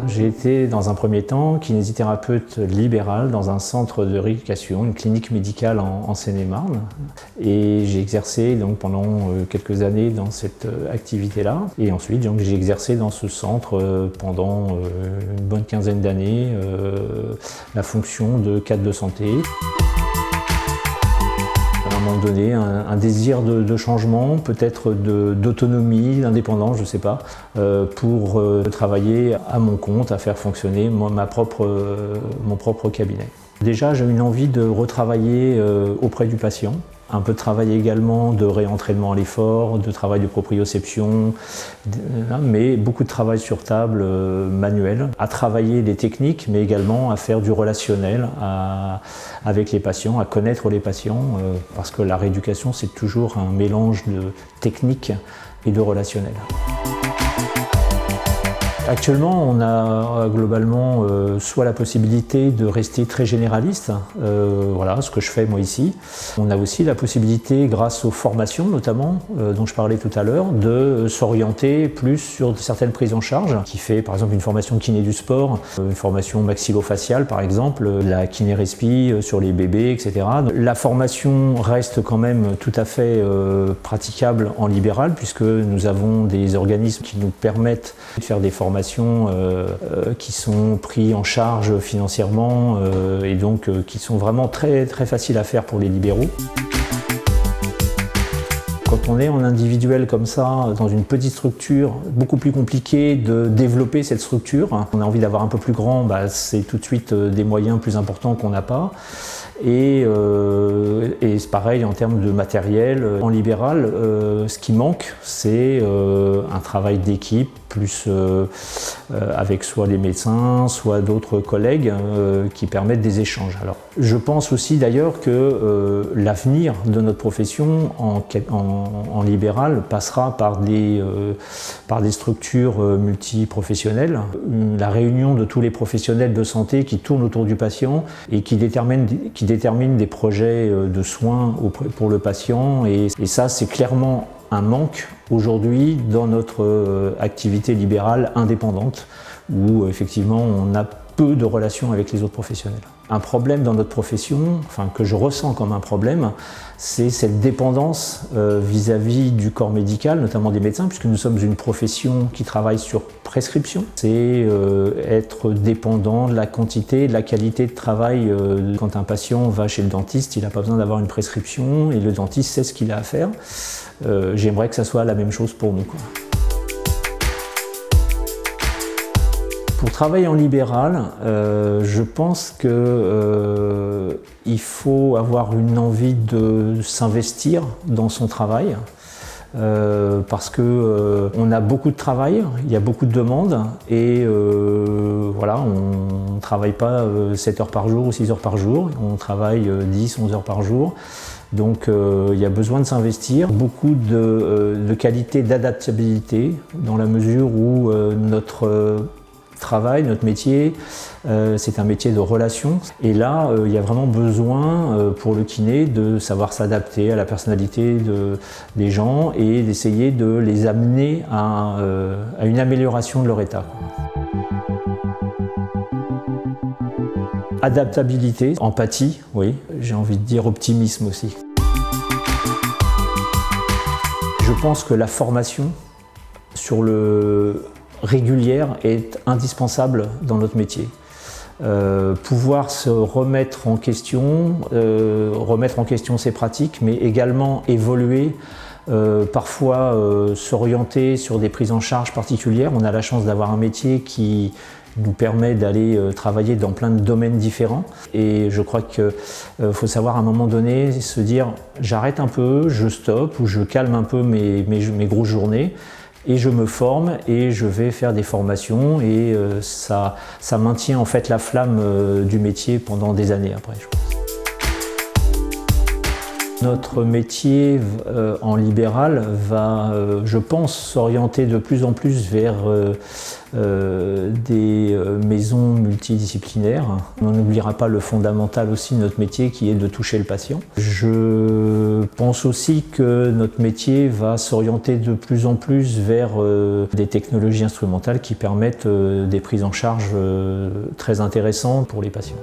J'ai été dans un premier temps kinésithérapeute libéral dans un centre de rééducation, une clinique médicale en Seine-et-Marne. Et j'ai exercé donc pendant quelques années dans cette activité-là. Et ensuite j'ai exercé dans ce centre pendant une bonne quinzaine d'années la fonction de cadre de santé. À un moment donné, un désir de changement, peut-être d'autonomie, d'indépendance, je ne sais pas, pour travailler à mon compte, à faire fonctionner mon propre cabinet. Déjà, j'ai une envie de retravailler auprès du patient. Un peu de travail également de réentraînement à l'effort, de travail de proprioception, mais beaucoup de travail sur table manuel, à travailler les techniques, mais également à faire du relationnel avec les patients, à connaître les patients, parce que la rééducation, c'est toujours un mélange de technique et de relationnel. Actuellement, on a globalement soit la possibilité de rester très généraliste, voilà ce que je fais moi ici. On a aussi la possibilité, grâce aux formations notamment, dont je parlais tout à l'heure, de s'orienter plus sur certaines prises en charge, qui fait par exemple une formation kiné du sport, une formation maxillofaciale par exemple, la kiné-respi sur les bébés, etc. La formation reste quand même tout à fait praticable en libéral, puisque nous avons des organismes qui nous permettent de faire des formations qui sont pris en charge financièrement et donc qui sont vraiment très faciles à faire pour les libéraux. Quand on est en individuel comme ça, dans une petite structure, beaucoup plus compliqué de développer cette structure. On a envie d'avoir un peu plus grand, c'est tout de suite des moyens plus importants qu'on n'a pas. Et c'est pareil en termes de matériel. En libéral, ce qui manque, c'est un travail d'équipe, plus avec soit les médecins, soit d'autres collègues qui permettent des échanges. Alors, je pense aussi d'ailleurs que l'avenir de notre profession en libéral passera par des structures multiprofessionnelles. La réunion de tous les professionnels de santé qui tournent autour du patient et qui déterminent des projets de soins pour le patient. Et ça, c'est clairement un manque aujourd'hui dans notre activité libérale indépendante, où effectivement on a peu de relations avec les autres professionnels. Un problème dans notre profession, que je ressens comme un problème, c'est cette dépendance vis-à-vis du corps médical, notamment des médecins, puisque nous sommes une profession qui travaille sur prescription. C'est être dépendant de la quantité et de la qualité de travail. Quand un patient va chez le dentiste, il n'a pas besoin d'avoir une prescription et le dentiste sait ce qu'il a à faire. J'aimerais que ça soit la même chose pour nous, quoi. Pour travailler en libéral, je pense qu'il faut avoir une envie de s'investir dans son travail, parce qu'on a beaucoup de travail, il y a beaucoup de demandes, et voilà, on ne travaille pas 7 heures par jour ou 6 heures par jour, on travaille 10, 11 heures par jour. Donc il y a besoin de s'investir, beaucoup de qualité d'adaptabilité, dans la mesure où notre travail, notre métier, c'est un métier de relation. Et là, il y a vraiment besoin pour le kiné de savoir s'adapter à la personnalité des gens et d'essayer de les amener à une amélioration de leur état. Adaptabilité, empathie, oui, j'ai envie de dire optimisme aussi. Je pense que la formation sur régulière est indispensable dans notre métier. Pouvoir se remettre en question ses pratiques, mais également évoluer, parfois s'orienter sur des prises en charge particulières. On a la chance d'avoir un métier qui nous permet d'aller travailler dans plein de domaines différents. Et je crois qu'il faut savoir à un moment donné se dire j'arrête un peu, je stoppe ou je calme un peu mes grosses journées et je me forme et je vais faire des formations et ça maintient en fait la flamme du métier pendant des années après, je pense. Notre métier en libéral va, je pense, s'orienter de plus en plus vers des maisons multidisciplinaires. On n'oubliera pas le fondamental aussi de notre métier qui est de toucher le patient. Je pense aussi que notre métier va s'orienter de plus en plus vers des technologies instrumentales qui permettent des prises en charge très intéressantes pour les patients.